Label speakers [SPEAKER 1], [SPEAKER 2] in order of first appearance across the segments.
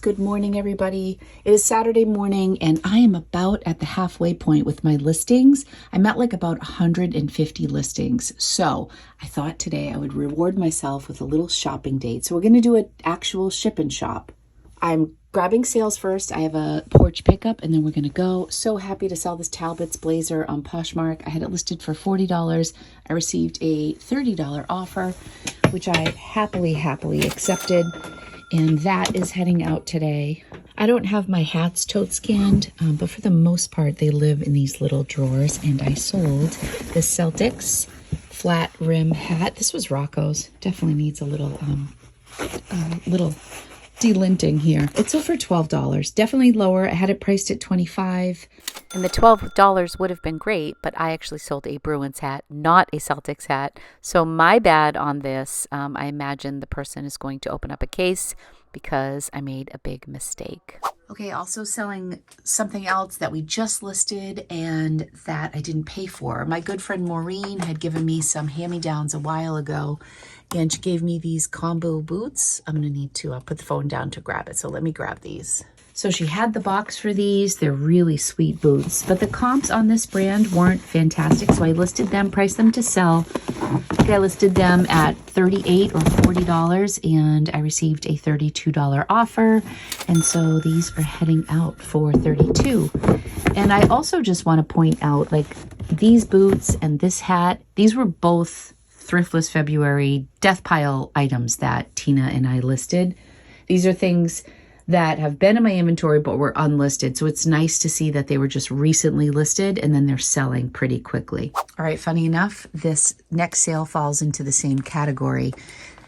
[SPEAKER 1] Good morning, everybody. It is Saturday morning and I am about at the halfway point with my listings. I'm at like about 150 listings. So I thought today I would reward myself with a little shopping date. So we're going to do an actual ship and shop. I'm grabbing sales first. I have a porch pickup and then we're going to go. So happy to sell this Talbots blazer on Poshmark. I had it listed for $40. I received a $30 offer, which I happily accepted. And that is heading out today. I don't have my hats tote scanned, but for the most part, they live in these little drawers. And I sold the Celtics flat rim hat. This was Rocco's. Definitely needs a little delinting here. It sold for $12. Definitely lower. I had it priced at $25.
[SPEAKER 2] And the $12 would have been great, but I actually sold a Bruins hat, not a Celtics hat. So my bad on this. I imagine the person is going to open up a case because I made a big mistake.
[SPEAKER 1] Okay, also selling something else that we just listed and that I didn't pay for. My good friend Maureen had given me some hand-me-downs a while ago, and she gave me these combo boots. I'm gonna need to put the phone down to grab it, so let me grab these. So she had the box for these. They're really sweet boots, but the comps on this brand weren't fantastic, so I listed them, priced them to sell. I listed them at $38 or $40, and I received a $32 offer, and so these are heading out for $32. And I also just want to point out, like, these boots and this hat, these were both Thriftless February death pile items that Tina and I listed. These are things that have been in my inventory but were unlisted. So it's nice to see that they were just recently listed and then they're selling pretty quickly. All right, funny enough, this next sale falls into the same category.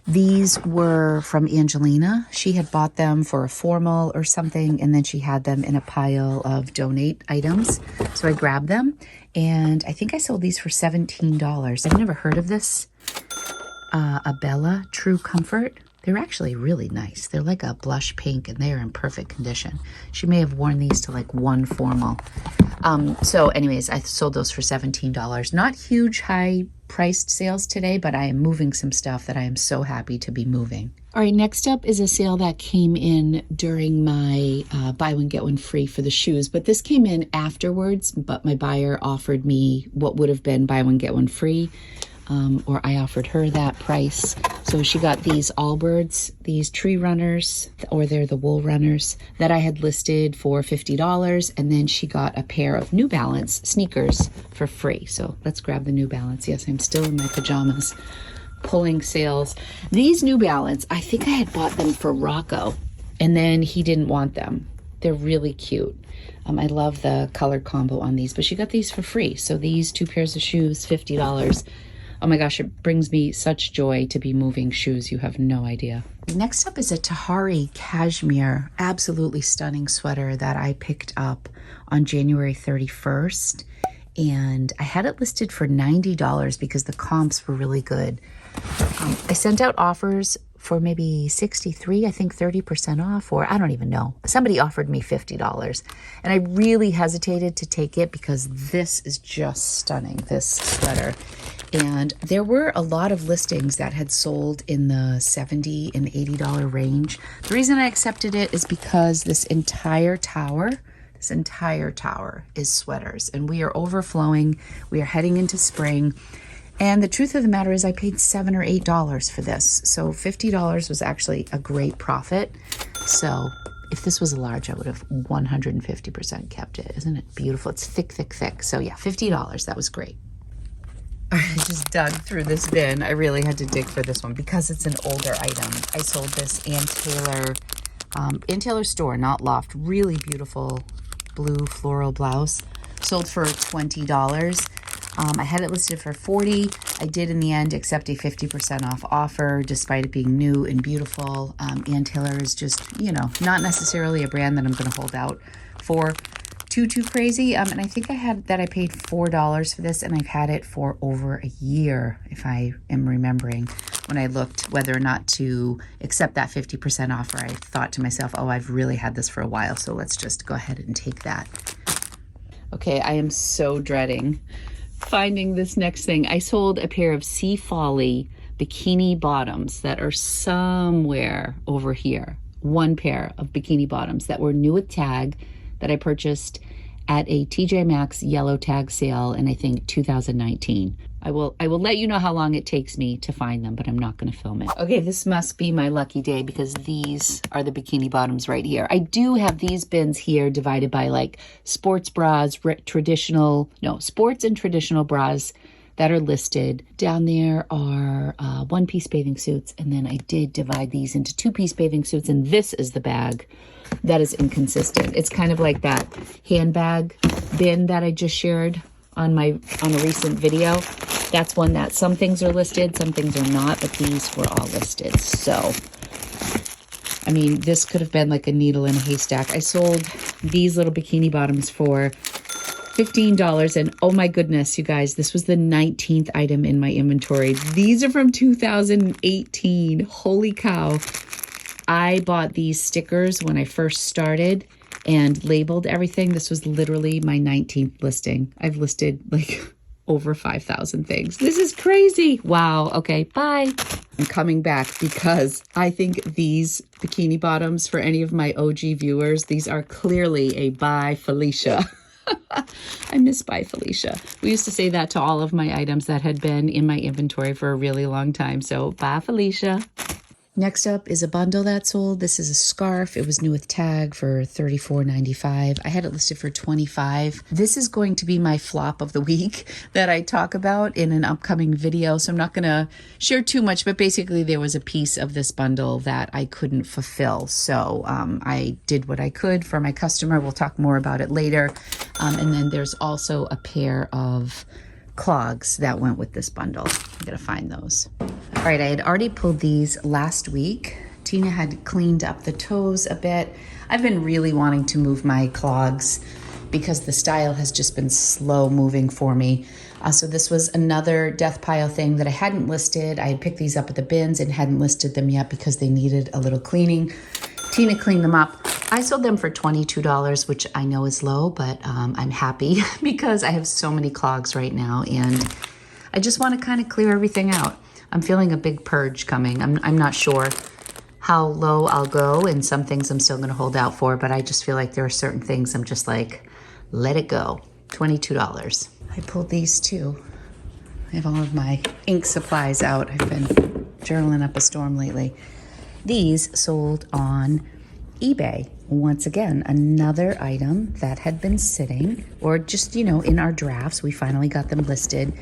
[SPEAKER 1] These were from Angelina. She had bought them for a formal or something, and then she had them in a pile of donate items. So I grabbed them, and I think I sold these for $17. I've never heard of this. A Bella True Comfort. They're actually really nice. They're like a blush pink and they are in perfect condition. She may have worn these to like one formal. So anyways, I sold those for $17. Not huge high priced sales today, but I am moving some stuff that I am so happy to be moving. All right, next up is a sale that came in during my buy one, get one free for the shoes. But this came in afterwards, but my buyer offered me what would have been buy one, get one free. Or I offered her that price. So she got these Allbirds, these tree runners, or they're the wool runners, that I had listed for $50. And then she got a pair of New Balance sneakers for free. So let's grab the New Balance. Yes, I'm still in my pajamas pulling sales. These New Balance, I think I had bought them for Rocco, and then he didn't want them. They're really cute. I love the color combo on these, but she got these for free. So these two pairs of shoes, $50. Oh my gosh, it brings me such joy to be moving shoes. You have no idea. Next up is a Tahari cashmere, absolutely stunning sweater that I picked up on January 31st. And I had it listed for $90 because the comps were really good. I sent out offers for maybe 63, I think 30% off, or I don't even know. Somebody offered me $50. And I really hesitated to take it because this is just stunning, this sweater. And there were a lot of listings that had sold in the $70 and $80 range. The reason I accepted it is because this entire tower is sweaters, and we are overflowing. We are heading into spring. And the truth of the matter is I paid $7 or $8 for this. So $50 was actually a great profit. So if this was a large, I would have 150% kept it. Isn't it beautiful? It's thick, thick, thick. So yeah, $50, that was great. I just dug through this bin. I really had to dig for this one because it's an older item. I sold this Ann Taylor store, not Loft. Really beautiful blue floral blouse. Sold for $20. I had it listed for $40. I did in the end accept a 50% off offer despite it being new and beautiful. Ann Taylor is just, you know, not necessarily a brand that I'm going to hold out for too crazy. And I think I paid $4 for this, and I've had it for over a year, if I am remembering. When I looked whether or not to accept that 50% offer, I thought to myself, oh, I've really had this for a while, so let's just go ahead and take that. Okay, I am so dreading finding this next thing. I sold a pair of Sea Folly bikini bottoms that are somewhere over here. one pair of bikini bottoms that were new with tag that I purchased at a TJ Maxx yellow tag sale in, I think, 2019. I will let you know how long it takes me to find them, but I'm not going to film it. Okay, this must be my lucky day because these are the bikini bottoms right here. I do have these bins here divided by like sports bras, sports and traditional bras that are listed. Down there are one-piece bathing suits, and then I did divide these into two-piece bathing suits, and this is the bag that is inconsistent. It's kind of like that handbag bin that I just shared on a recent video. That's one that some things are listed, some things are not, but these were all listed. So, I mean, this could have been like a needle in a haystack. I sold these little bikini bottoms for $15, and oh my goodness, you guys, this was the 19th item in my inventory. These are from 2018. Holy cow. I bought these stickers when I first started and labeled everything. This was literally my 19th listing. I've listed like over 5,000 things. This is crazy. Wow. Okay, bye. I'm coming back because I think these bikini bottoms, for any of my OG viewers, these are clearly a bye Felicia. I miss bye Felicia. We used to say that to all of my items that had been in my inventory for a really long time. So bye Felicia. Next up is a bundle that sold. This is a scarf. It was new with tag for $34.95. I had it listed for $25. This is going to be my flop of the week that I talk about in an upcoming video. So I'm not going to share too much, but basically there was a piece of this bundle that I couldn't fulfill. So I did what I could for my customer. We'll talk more about it later. And then there's also a pair of clogs that went with this bundle. I'm gonna find those. All right, I had already pulled these last week. Tina had cleaned up the toes a bit. I've been really wanting to move my clogs because the style has just been slow moving for me. So this was another death pile thing that I hadn't listed. I had picked these up at the bins and hadn't listed them yet because they needed a little cleaning. Tina cleaned them up. I sold them for $22, which I know is low, but I'm happy because I have so many clogs right now and I just want to kind of clear everything out. I'm feeling a big purge coming. I'm not sure how low I'll go, and some things I'm still going to hold out for, but I just feel like there are certain things I'm just like, let it go. $22. I pulled these too. I have all of my ink supplies out. I've been journaling up a storm lately. These sold on eBay. Once again, another item that had been sitting or just, in our drafts. We finally got them listed.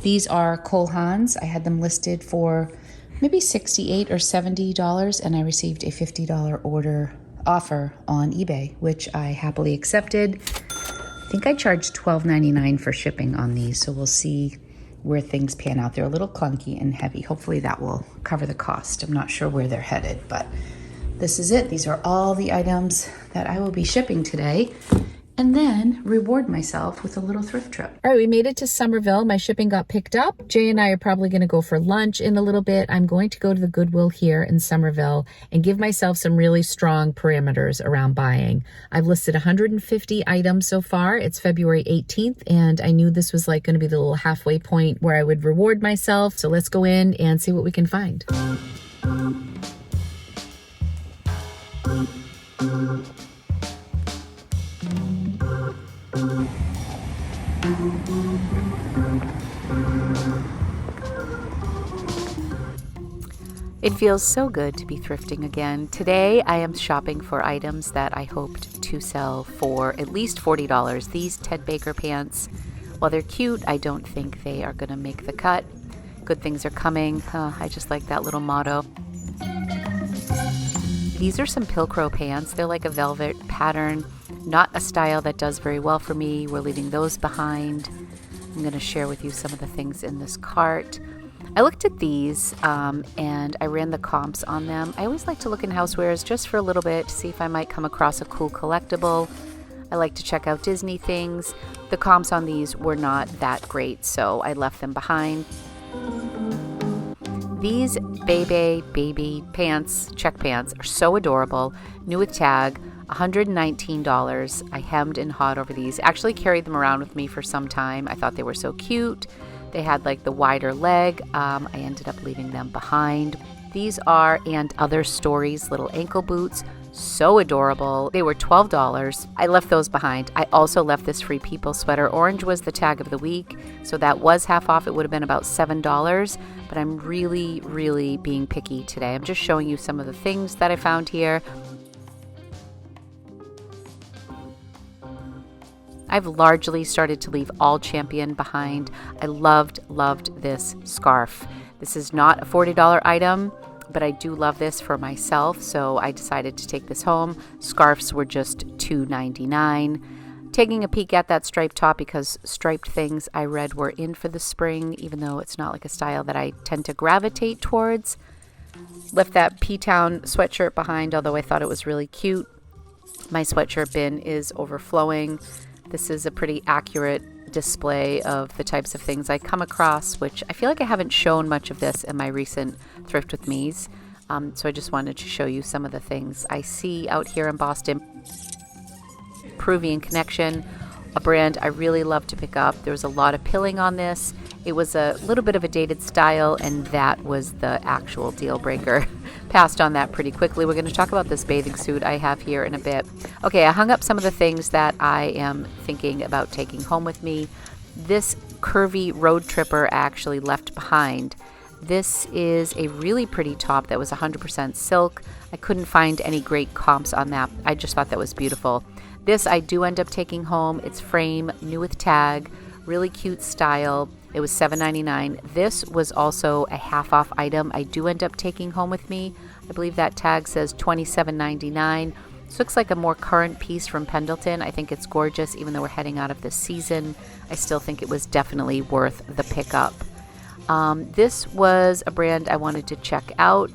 [SPEAKER 1] These are Cole Haans. I had them listed for maybe $68 or $70, and I received a $50 offer on eBay, which I happily accepted. I think I charged $12.99 for shipping on these, so we'll see where things pan out. They're a little clunky and heavy. Hopefully that will cover the cost. I'm not sure where they're headed, but this is it. These are all the items that I will be shipping today, and then reward myself with a little thrift trip. All right, we made it to Somerville. My shipping got picked up. Jay and I are probably going to go for lunch in a little bit. I'm going to go to the Goodwill here in Somerville and give myself some really strong parameters around buying. I've listed 150 items so far. It's February 18th, and I knew this was like going to be the little halfway point where I would reward myself. So let's go in and see what we can find.
[SPEAKER 2] It feels so good to be thrifting again. Today I am shopping for items that I hoped to sell for at least $40. These Ted Baker pants, while they're cute, I don't think they are going to make the cut. Good things are coming. I just like that little motto. These are some Pilcrow pants. They're like a velvet pattern, not a style that does very well for me. We're leaving those behind. I'm going to share with you some of the things in this cart. I looked at these and I ran the comps on them. I always like to look in housewares just for a little bit to see if I might come across a cool collectible. I like to check out Disney things. The comps on these were not that great, so I left them behind. These baby pants, check pants, are so adorable. New with tag, $119. I hemmed and hawed over these. Actually carried them around with me for some time. I thought they were so cute. They had like the wider leg. I ended up leaving them behind. These are And Other Stories little ankle boots. So adorable. They were $12. I left those behind. I also left this Free People sweater. Orange was the tag of the week, so that was half off. It would have been about $7, but I'm really, really being picky today. I'm just showing you some of the things that I found here. I've largely started to leave all Champion behind. I loved this scarf. This is not a $40 item, but I do love this for myself, so I decided to take this home. Scarves were just $2.99. Taking a peek at that striped top, because striped things I read were in for the spring, even though it's not like a style that I tend to gravitate towards. Left that P-Town sweatshirt behind, although I thought it was really cute. My sweatshirt bin is overflowing. This is a pretty accurate display of the types of things I come across, which I feel like I haven't shown much of this in my recent Thrift with Me's. So I just wanted to show you some of the things I see out here in Boston. Peruvian Connection, a brand I really love to pick up. There was a lot of pilling on this. It was a little bit of a dated style, and that was the actual deal breaker. Passed on that pretty quickly. We're going to talk about this bathing suit I have here in a bit. Okay, I hung up some of the things that I am thinking about taking home with me. This curvy road tripper I actually left behind. This is a really pretty top that was 100% silk. I couldn't find any great comps on that. I just thought that was beautiful. This I do end up taking home. It's frame, new with tag, really cute style. It was $7.99. This was also a half off item I do end up taking home with me. I believe that tag says $27.99. This looks like a more current piece from Pendleton. I think it's gorgeous, even though we're heading out of this season. I still think it was definitely worth the pickup. This was a brand I wanted to check out,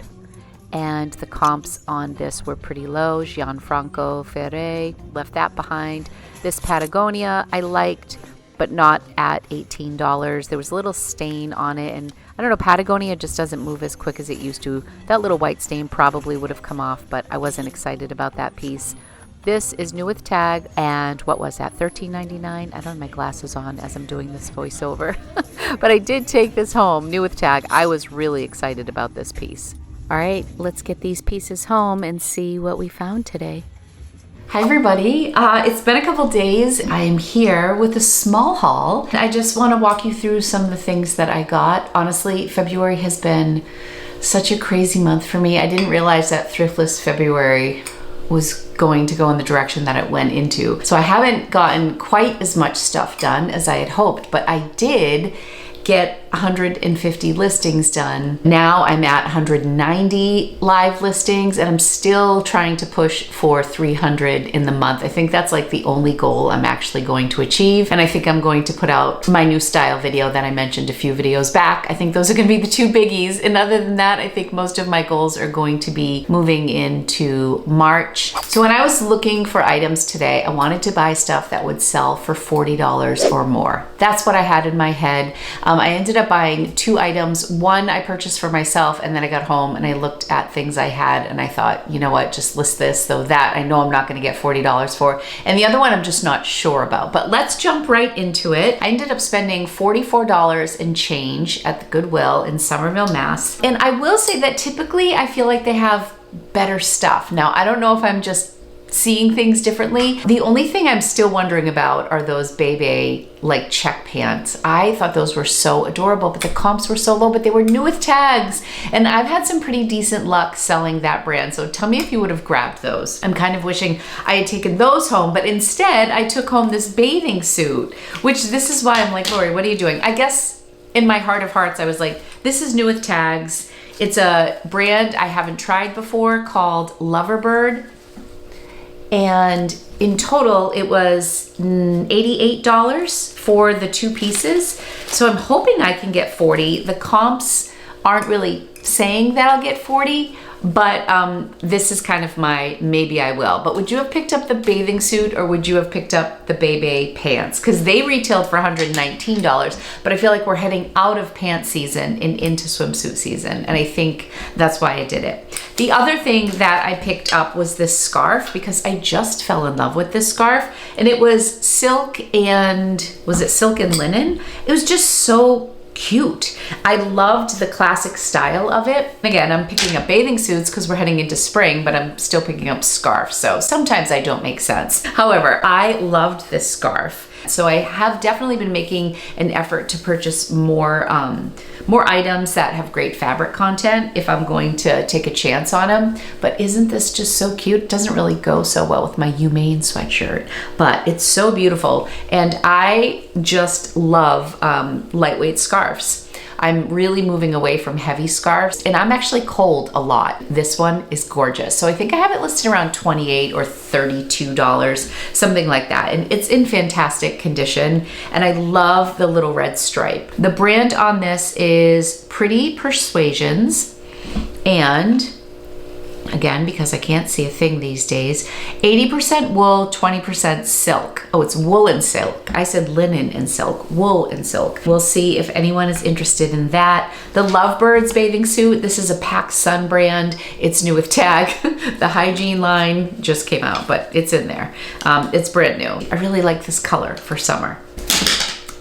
[SPEAKER 2] and the comps on this were pretty low. Gianfranco Ferre, left that behind. This Patagonia I liked, but not at $18. There was a little stain on it, and I don't know, Patagonia just doesn't move as quick as it used to. That little white stain probably would have come off, but I wasn't excited about that piece. This is new with tag, and what was that, $13.99? I don't have my glasses on as I'm doing this voiceover, but I did take this home, new with tag. I was really excited about this piece. All right, let's get these pieces home and see what we found today.
[SPEAKER 1] Hi everybody, it's been a couple days. I am here with a small haul. I just want to walk you through some of the things that I got. Honestly, February has been such a crazy month for me. I didn't realize that Thriftless February was going to go in the direction that it went into. So I haven't gotten quite as much stuff done as I had hoped, but I did get 150 listings done. Now I'm at 190 live listings, and I'm still trying to push for 300 in the month. I think that's like the only goal I'm actually going to achieve. And I think I'm going to put out my new style video that I mentioned a few videos back. I think those are going to be the two biggies. And other than that, I think most of my goals are going to be moving into March. So when I was looking for items today, I wanted to buy stuff that would sell for $40 or more. That's what I had in my head. I ended up buying two items. One I purchased for myself, and then I got home and I looked at things I had and I thought, you know what, just list this. So that I know I'm not going to get $40 for. And the other one I'm just not sure about. But let's jump right into it. I ended up spending $44 and change at the Goodwill in Somerville, Mass. And I will say that typically I feel like they have better stuff. Now, I don't know if I'm just seeing things differently. The only thing I'm still wondering about are those Bebe like check pants. I thought those were so adorable, but the comps were so low, but they were new with tags. And I've had some pretty decent luck selling that brand. So tell me if you would have grabbed those. I'm kind of wishing I had taken those home, but instead I took home this bathing suit, which this is why I'm like, Lori, what are you doing? I guess in my heart of hearts, I was like, this is new with tags. It's a brand I haven't tried before called Loverbird. And in total, it was $88 for the two pieces. So I'm hoping I can get 40. The comps aren't really saying that I'll get 40, but this is kind of my maybe I will. But would you have picked up the bathing suit, or would you have picked up the Bebe pants? Because they retailed for $119, but I feel like we're heading out of pants season and into swimsuit season, and I think that's why I did it. The other thing that I picked up was this scarf, because I just fell in love with this scarf, and it was silk and, was it silk and linen? It was just so cute. I loved the classic style of it. Again, I'm picking up bathing suits because we're heading into spring, but I'm still picking up scarves. So sometimes I don't make sense. However, I loved this scarf. So I have definitely been making an effort to purchase more items that have great fabric content if I'm going to take a chance on them. But isn't this just so cute? It doesn't really go so well with my UMaine sweatshirt, but it's so beautiful. And I just love lightweight scarves. I'm really moving away from heavy scarves, and I'm actually cold a lot. This one is gorgeous. So I think I have it listed around $28 or $32, something like that. And it's in fantastic condition. And I love the little red stripe. The brand on this is Pretty Persuasions. And again, because I can't see a thing these days, 80% wool, 20% silk. Oh, it's wool and silk. I said linen and silk, wool and silk. We'll see if anyone is interested in that. The Lovebirds bathing suit, this is a PacSun brand. It's new with tag. The hygiene line just came out, but it's in there. It's brand new. I really like this color for summer.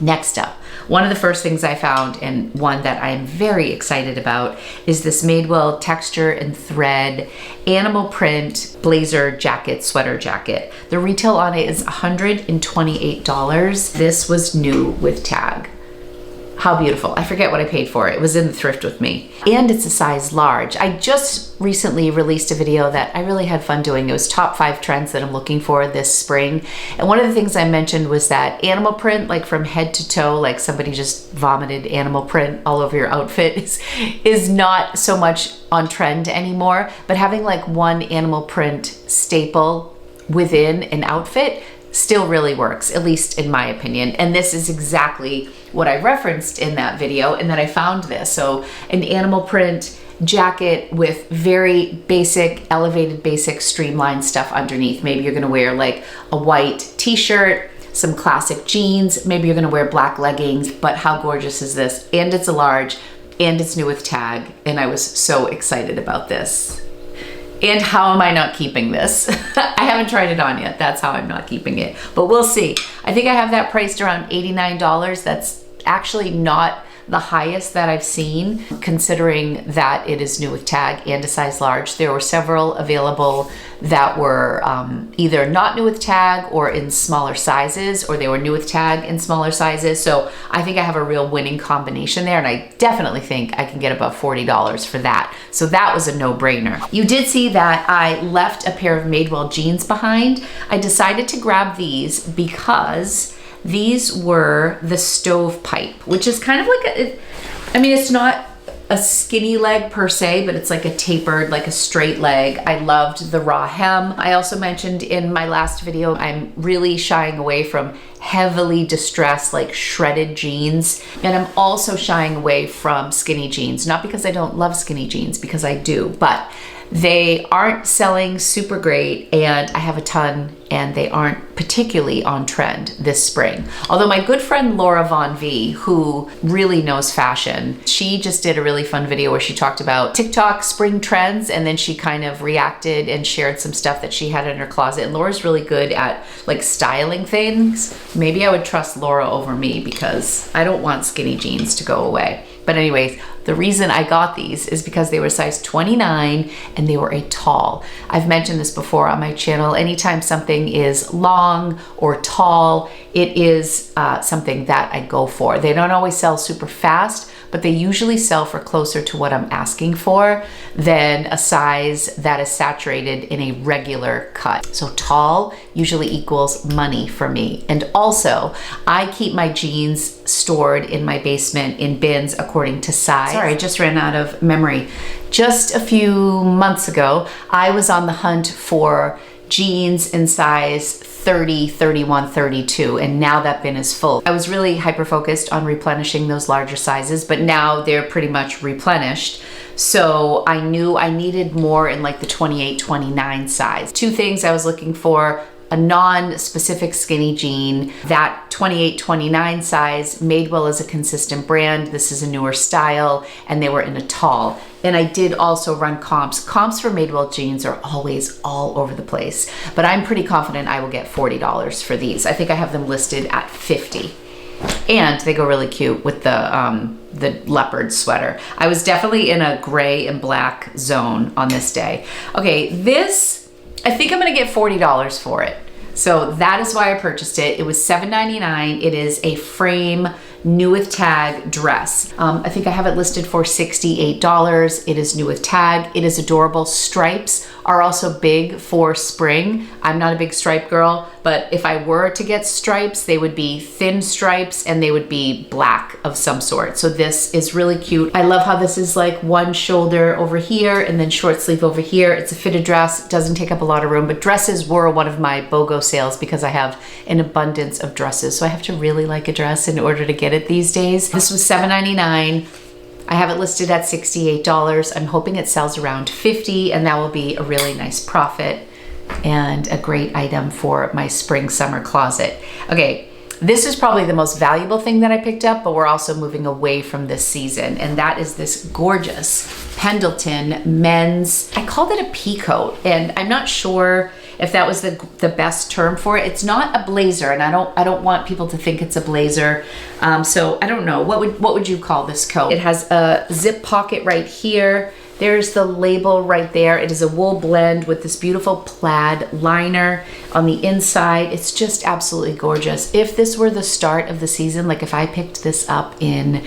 [SPEAKER 1] Next up, one of the first things I found, and one that I am very excited about, is this Madewell texture and thread animal print blazer jacket, sweater jacket. The retail on it is $128. This was new with tag. How beautiful. I forget what I paid for it. It was in the thrift with me. And it's a size large. I just recently released a video that I really had fun doing. It was top 5 trends that I'm looking for this spring. And one of the things I mentioned was that animal print, like from head to toe, like somebody just vomited animal print all over your outfit is not so much on trend anymore. But having like one animal print staple within an outfit still really works, at least in my opinion. And this is exactly what I referenced in that video, and then I found this. So an animal print jacket with very basic, elevated, basic streamlined stuff underneath. Maybe you're gonna wear like a white t-shirt, some classic jeans, maybe you're gonna wear black leggings, but how gorgeous is this? And it's a large, and it's new with tag, and I was so excited about this. And how am I not keeping this? I haven't tried it on yet. That's how I'm not keeping it. But we'll see. I think I have that priced around $89. That's actually not the highest that I've seen, considering that it is new with tag and a size large. There were several available that were either not new with tag or in smaller sizes, or they were new with tag in smaller sizes. So I think I have a real winning combination there, and I definitely think I can get above $40 for that. So that was a no-brainer. You did see that I left a pair of Madewell jeans behind. I decided to grab these because these were the Stovepipe, which is kind of like I mean, it's not a skinny leg per se, but it's like a tapered, like a straight leg. I loved the raw hem. I also mentioned in my last video, I'm really shying away from heavily distressed, like shredded jeans. And I'm also shying away from skinny jeans, not because I don't love skinny jeans, because I do, but they aren't selling super great, and I have a ton, and they aren't particularly on trend this spring. Although my good friend Laura Von V, who really knows fashion, she just did a really fun video where she talked about TikTok spring trends, and then she kind of reacted and shared some stuff that she had in her closet. And Laura's really good at like styling things. Maybe I would trust Laura over me, because I don't want skinny jeans to go away. But anyways, the reason I got these is because they were size 29 and they were a tall. I've mentioned this before on my channel. Anytime something is long or tall, it is something that I go for. They don't always sell super fast, but they usually sell for closer to what I'm asking for than a size that is saturated in a regular cut. So tall usually equals money for me. And also, I keep my jeans stored in my basement in bins according to size. Sorry, I just ran out of memory. Just a few months ago, I was on the hunt for jeans in size 30, 31, 32, and now that bin is full. I was really hyper-focused on replenishing those larger sizes, but now they're pretty much replenished. So I knew I needed more in like the 28, 29 size. Two things I was looking for: a non-specific skinny jean, that 28, 29 size. Madewell is a consistent brand. This is a newer style, and they were in a tall. And I did also run comps. Comps for Madewell jeans are always all over the place, but I'm pretty confident I will get $40 for these. I think I have them listed at $50.
[SPEAKER 2] and they go really cute with the leopard sweater. I was definitely in a gray and black zone on this day. Okay, this, I think I'm gonna get $40 for it. So that is why I purchased it. It was $7.99. It is a frame new with tag dress. I think I have it listed for $68. It is new with tag. It is adorable. Stripes are also big for spring. I'm not a big stripe girl, but if I were to get stripes, they would be thin stripes and they would be black of some sort. So this is really cute. I love how this is like one shoulder over here and then short sleeve over here. It's a fitted dress. It doesn't take up a lot of room, but dresses were one of my BOGO sales because I have an abundance of dresses. So I have to really like a dress in order to get it these days. This was $7.99. I have it listed at $68. I'm hoping it sells around $50, and that will be a really nice profit and a great item for my spring summer closet. Okay, this is probably the most valuable thing that I picked up, but we're also moving away from this season, and that is this gorgeous Pendleton men's, I called it a pea coat, and I'm not sure if that was the best term for it. It's not a blazer, and I don't want people to think it's a blazer. So I don't know, what would you call this coat? It has a zip pocket right here. There's the label right there. It is a wool blend with this beautiful plaid liner on the inside. It's just absolutely gorgeous. If this were the start of the season, like if I picked this up in,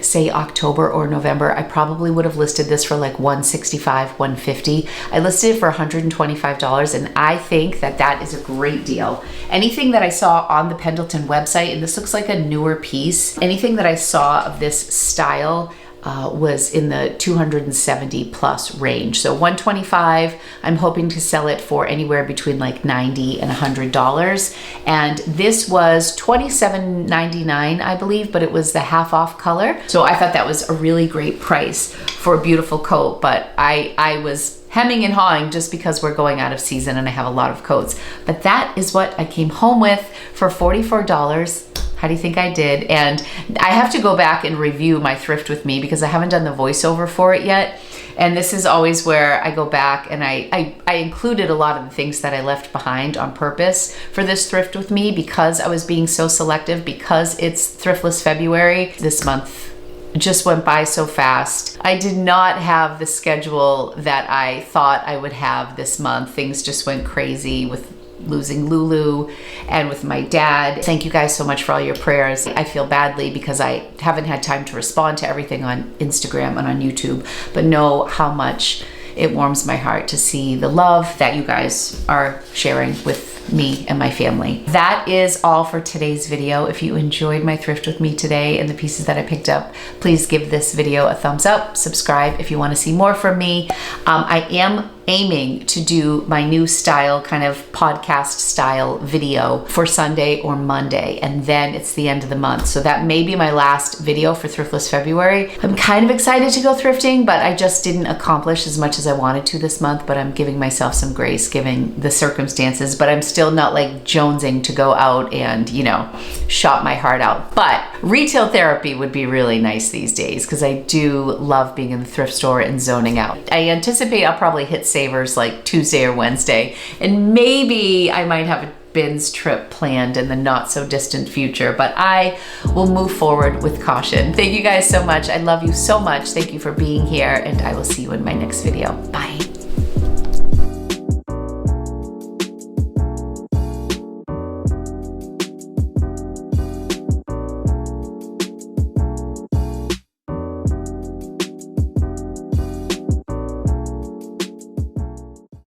[SPEAKER 2] say, October or November, I probably would have listed this for like $165, $150. I listed it for $125, and I think that that is a great deal. Anything that I saw on the Pendleton website, and this looks like a newer piece, anything that I saw of this style was in the 270 plus range. So $125, I'm hoping to sell it for anywhere between like $90 and $100. And this was $27.99, I believe, but it was the half off color. So I thought that was a really great price for a beautiful coat, but I was hemming and hawing just because we're going out of season and I have a lot of coats. But that is what I came home with for $44. How do you think I did? And I have to go back and review my thrift with me because I haven't done the voiceover for it yet. And this is always where I go back and I included a lot of the things that I left behind on purpose for this thrift with me because I was being so selective, because it's Thriftless February. This month just went by so fast. I did not have the schedule that I thought I would have this month. Things just went crazy with losing Lulu and with my dad. Thank you guys so much for all your prayers. I feel badly because I haven't had time to respond to everything on Instagram and on YouTube, but know how much it warms my heart to see the love that you guys are sharing with me and my family. That is all for today's video. If you enjoyed my thrift with me today and the pieces that I picked up, please give this video a thumbs up, subscribe if you want to see more from me. I am aiming to do my new style, kind of podcast style video for Sunday or Monday, and then it's the end of the month. So that may be my last video for Thriftless February. I'm kind of excited to go thrifting, but I just didn't accomplish as much as I wanted to this month, but I'm giving myself some grace given the circumstances, but I'm still not like jonesing to go out and, you know, shop my heart out. But retail therapy would be really nice these days because I do love being in the thrift store and zoning out. I anticipate I'll probably hit Savers like Tuesday or Wednesday, and maybe I might have a bins trip planned in the not so distant future, but I will move forward with caution. Thank you guys so much. I love you so much. Thank you for being here, and I will see you in my next video. Bye.